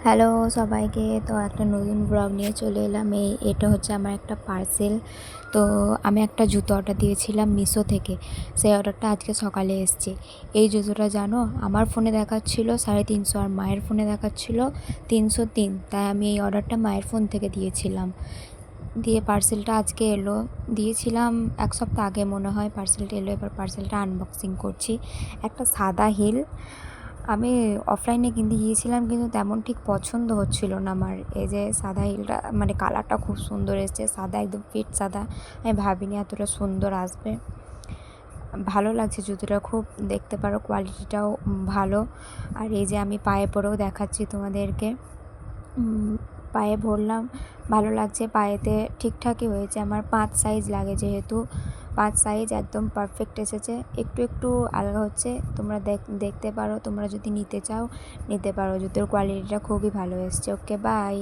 Hello সবাইকে। তো একটা নতুন ব্লগ নিয়ে চলে এলাম। এটা হচ্ছে আমার একটা পার্সেল। তো আমি একটা জুতো অর্ডার দিয়েছিলাম মিশো থেকে। সেই অর্ডারটা আজকে সকালে এসছে। এই জুতোটা জানো আমার ফোনে দেখাচ্ছিল 350 আর মায়ের ফোনে দেখাচ্ছিল 303। তাই আমি এই অর্ডারটা মায়ের ফোন থেকে দিয়েছিলাম। দিয়ে পার্সেলটা আজকে এলো। দিয়েছিলাম এক সপ্তাহ আগে মনে হয় পার্সেলটা এলো। এবার পার্সেলটা আনবক্সিং করছি। একটা সাদা হিল আমি অফলাইনে কিনতে গিয়েছিলাম, কিন্তু তেমন ঠিক পছন্দ হচ্ছিল না আমার। এই যে সাদা হিলটা মানে কালারটা খুব সুন্দর এসছে, সাদা একদম ফিট সাদা। আমি ভাবিনি এতটা সুন্দর আসবে। ভালো লাগছে জুতোটা খুব, দেখতে পারো কোয়ালিটিটাও ভালো। আর এই যে আমি পায়ে পরেও দেখাচ্ছি তোমাদেরকে। পায়ে ভরলাম, ভালো লাগছে। পায়েতে ঠিকঠাকই হয়েছে। আমার 5 সাইজ লাগে, যেহেতু 5 সাইজ একদম পারফেক্ট এসেছে। একটু একটু আলগা হচ্ছে, তোমরা দেখতে পারো। তোমরা যদি নিতে চাও নিতে পারো। জুতোর কোয়ালিটিটা খুবই ভালো এসছে। ওকে, বাই।